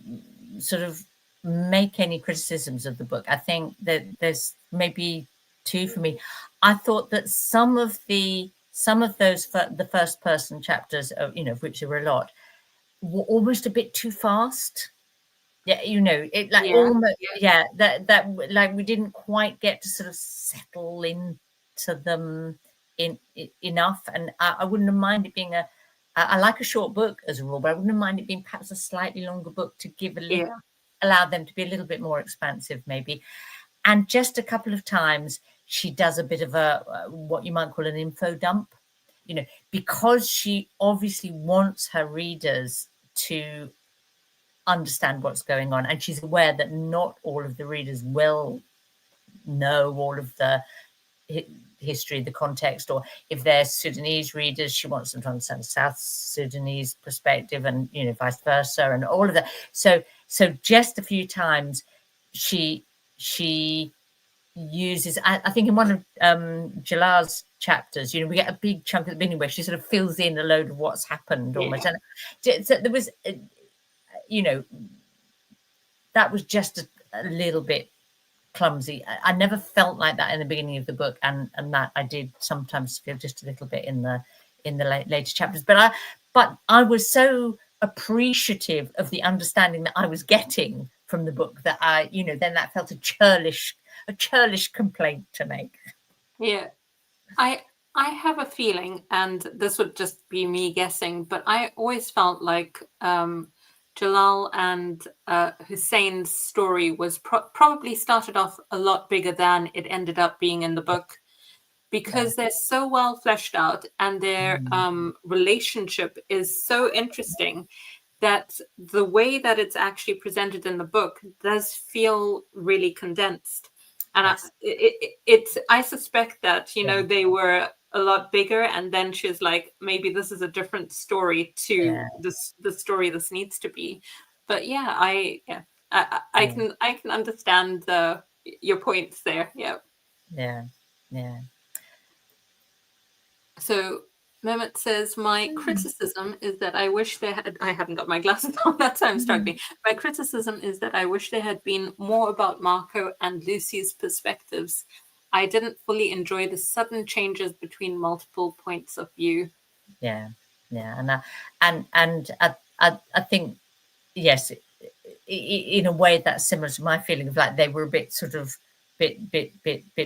sort of make any criticisms of the book, I think that there's maybe two for me. I thought that some of those the first person chapters, of which there were a lot, were almost a bit too fast. That like we didn't quite get to sort of settle into them enough. And I wouldn't have minded being I like a short book as a rule, but I wouldn't have minded being perhaps a slightly longer book to give allow them to be a little bit more expansive, maybe. And just a couple of times she does a bit of a what you might call an info dump, because she obviously wants her readers to understand what's going on, and she's aware that not all of the readers will know all of the history, the context, or if they're Sudanese readers, she wants them to understand the South Sudanese perspective, and vice versa, and all of that. So So just a few times she uses, I think in one of Jalal's chapters, we get a big chunk at the beginning where she sort of fills in a load of what's happened almost. And so there was, that was just a little bit clumsy. I never felt like that in the beginning of the book, and that I did sometimes feel just a little bit in the later chapters. But I was so appreciative of the understanding that I was getting from the book that I, then that felt a churlish complaint to make. Yeah, I have a feeling, and this would just be me guessing, but I always felt like Jalal and Hussein's story was probably started off a lot bigger than it ended up being in the book, because they're so well fleshed out and their relationship is so interesting that the way that it's actually presented in the book does feel really condensed. And I suspect that, they were a lot bigger, and then she's like, maybe this is a different story to the story this needs to be. But I can understand your points there. Yeah. So Mehmet says, my criticism is that I wish they had, I haven't got my glasses on, that's why I'm struggling. My criticism is that I wish there had been more about Marco and Lucy's perspectives. I didn't fully enjoy the sudden changes between multiple points of view. And I think, yes, in a way that's similar to my feeling of like they were a bit sort of bit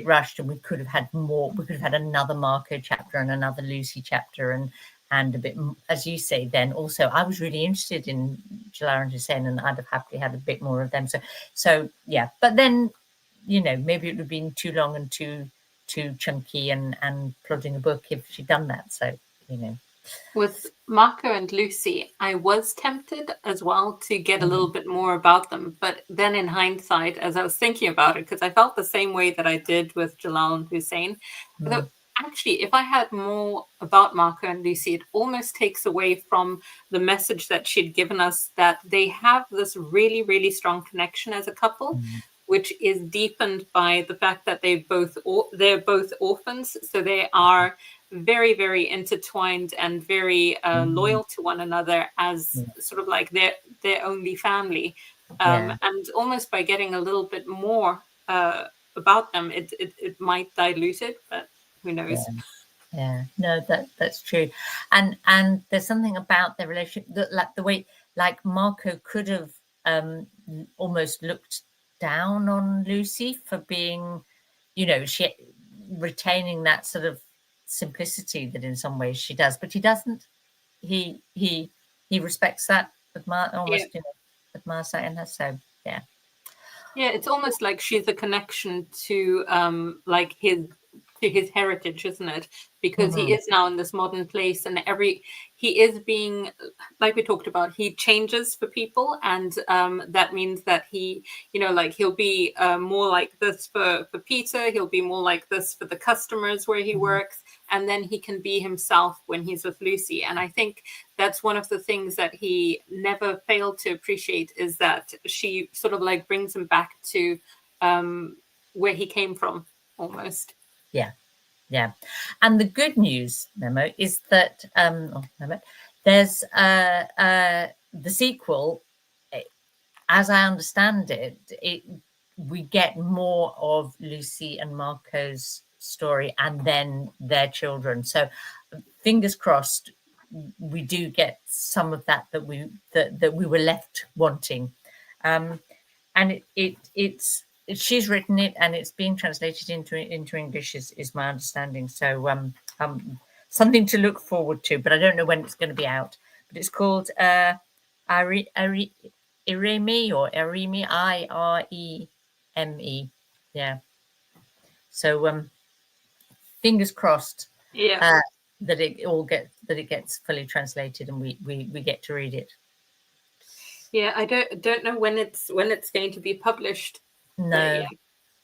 rushed, and we could have had more. We could have had another Marco chapter and another Lucy chapter, and a bit, as you say. Then also, I was really interested in Jalal and Hussein, and I'd have happily had a bit more of them. So yeah. But then, maybe it would have been too long and too chunky and plodding a book if she'd done that. So With Marco and Lucy, I was tempted as well to get a little bit more about them. But then in hindsight, as I was thinking about it, because I felt the same way that I did with Jalal and Hussein, though actually, if I had more about Marco and Lucy, it almost takes away from the message that she'd given us, that they have this really, really strong connection as a couple, which is deepened by the fact that they're both orphans. So they are very, very intertwined and very loyal to one another as sort of like their only family. And almost by getting a little bit more about them, it might dilute it, but who knows? No, that's true. And there's something about their relationship that, like the way, like Marco could have almost looked down on Lucy for being, she retaining that sort of simplicity that in some ways she does, but he doesn't. He respects that, almost admires that in her. So yeah, it's almost like she's a connection to like his heritage, isn't it? Because he is now in this modern place, and he is being, like we talked about, he changes for people, and that means that he, like he'll be more like this for Peter, he'll be more like this for the customers where he works, and then he can be himself when he's with Lucy. And I think that's one of the things that he never failed to appreciate, is that she sort of like brings him back to where he came from, almost. Yeah. And the good news, Memo, is that there's the sequel. As I understand it, we get more of Lucy and Marco's story, and then their children. So, fingers crossed, we do get some of that we were left wanting. And it's. She's written it, and it's being translated into English, is my understanding. So something to look forward to, but I don't know when it's going to be out. But it's called Ireme, or Ireme, Ireme. Yeah. So fingers crossed that it gets fully translated, and we get to read it. Yeah, I don't know when it's going to be published. No.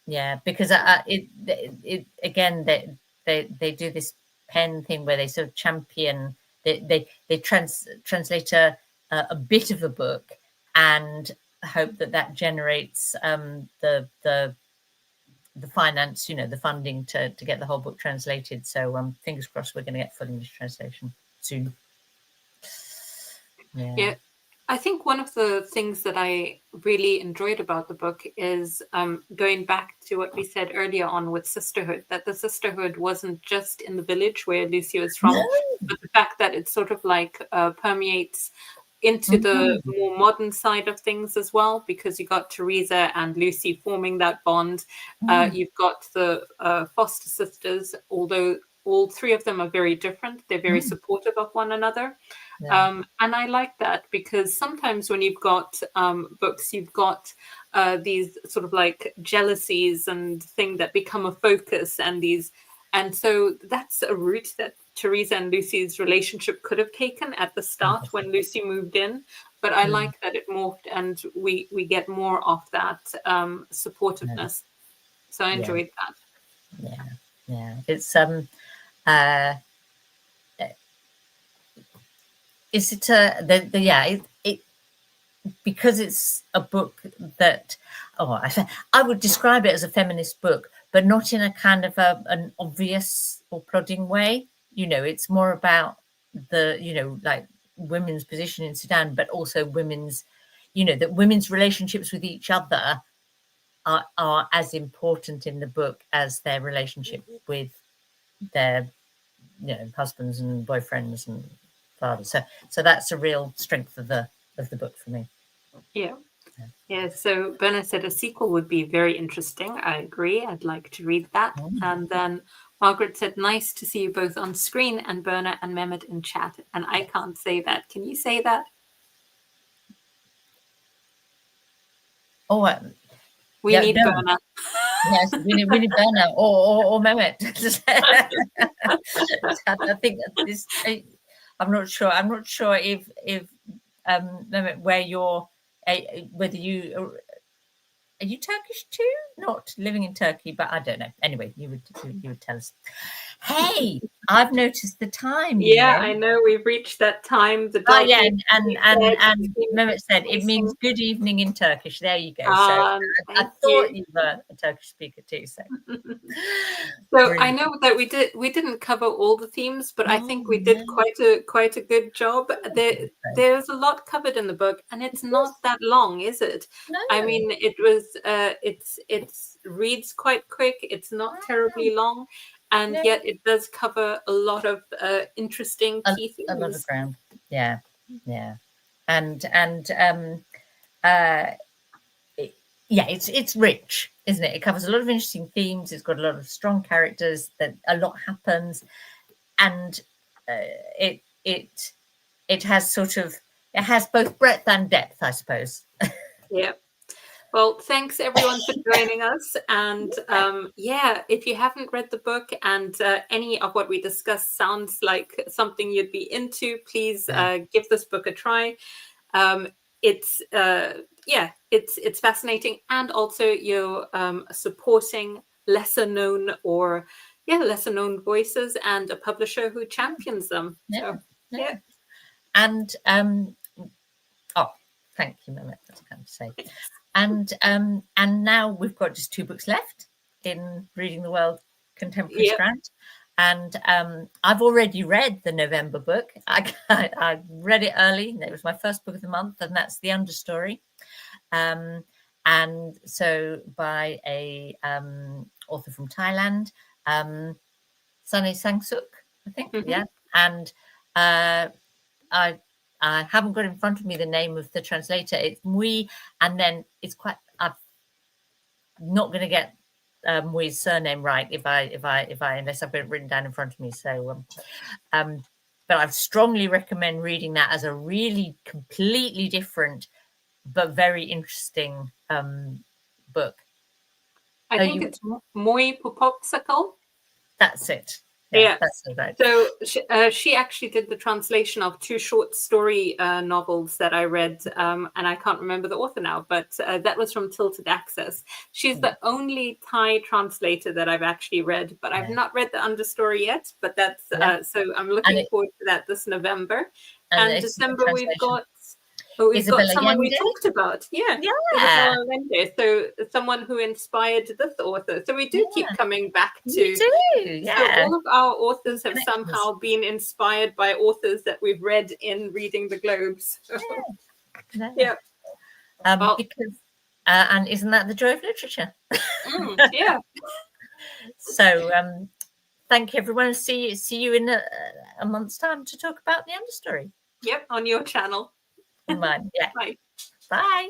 Yeah, because it again, they do this pen thing where they sort of champion, they translate a bit of a book and hope that generates the finance, the funding to get the whole book translated. So fingers crossed we're going to get full English translation soon. Yeah. I think one of the things that I really enjoyed about the book is going back to what we said earlier on with sisterhood, that the sisterhood wasn't just in the village where Lucy was from, but the fact that it sort of like permeates into the more modern side of things as well, because you got Teresa and Lucy forming that bond. You've got the foster sisters, although all three of them are very different. They're very supportive of one another. And I like that, because sometimes when you've got books, you've got these sort of like jealousies and things that become a focus, and so that's a route that Teresa and Lucy's relationship could have taken at the start when Lucy moved in. But I like that it morphed and we get more of that supportiveness. So I enjoyed that. Yeah. It's is it it because it's a book that I would describe it as a feminist book, but not in a kind of an obvious or plodding way. It's more about the like women's position in Sudan, but also women's that women's relationships with each other are as important in the book as their relationship with their husbands and boyfriends and fathers. So that's a real strength of the book for me. Yeah. So Berna said a sequel would be very interesting. I agree. I'd like to read that. And then Margaret said, nice to see you both on screen, and Berna and Mehmet in chat. And I can't say that. Can you say that? We need Berna. Yes, we need Berna or Mehmet. I think this. I'm not sure. if Mehmet, whether you are you Turkish too? Not living in Turkey, but I don't know. Anyway, you would tell us. Hey, I've noticed the time. I know we've reached that time. And Mehmet said it means good evening in Turkish. There you go. So I thought you were a Turkish speaker too. So, I know that we didn't cover all the themes, but I think we did quite a good job. There's a lot covered in the book, and it's not that long, is it? No. I mean, it was it reads quite quick. It's not terribly long. And yet it does cover a lot of interesting key themes. A lot of ground. Yeah. And it's rich, isn't it? It covers a lot of interesting themes. It's got a lot of strong characters. That a lot happens, and it has it has both breadth and depth, I suppose. Yeah. Well, thanks everyone for joining us. And if you haven't read the book and any of what we discussed sounds like something you'd be into, please give this book a try. It's fascinating, and also you're supporting lesser known voices and a publisher who champions them. And thank you, Mehmet. That's kind of say. And now we've got just 2 books left in Reading the World Contemporary Strand. And I've already read the November book. I read it early. It was my first book of the month, and that's The Understory. And so by a author from Thailand, Sunny Sangsuk, I think. Yeah. And I haven't got in front of me the name of the translator. It's Mui, and then it's I'm not going to get Mui's surname right if I unless I've got it written down in front of me. So, but I strongly recommend reading that as a really completely different but very interesting book. I think it's Mui Popopsicle. That's it. Yeah. That's right. So she actually did the translation of 2 short story novels that I read, and I can't remember the author now, but that was from Tilted Access. She's the only Thai translator that I've actually read, but I've not read The Understory yet. But that's so I'm looking forward to that this November. And December we've got Oh, we've got Isabella someone we Allende. talked about. Yeah. Yeah. Isabella Allende. So someone who inspired this author. So we do keep coming back to. We do, yeah. So all of our authors have Connections. somehow been inspired by authors that we've read in Reading the Globes. Yeah. Because and isn't that the joy of literature? Yeah. So thank you, everyone. See you in a month's time to talk about the understory. Yep, on your channel. Mine. Yeah. Bye. Bye.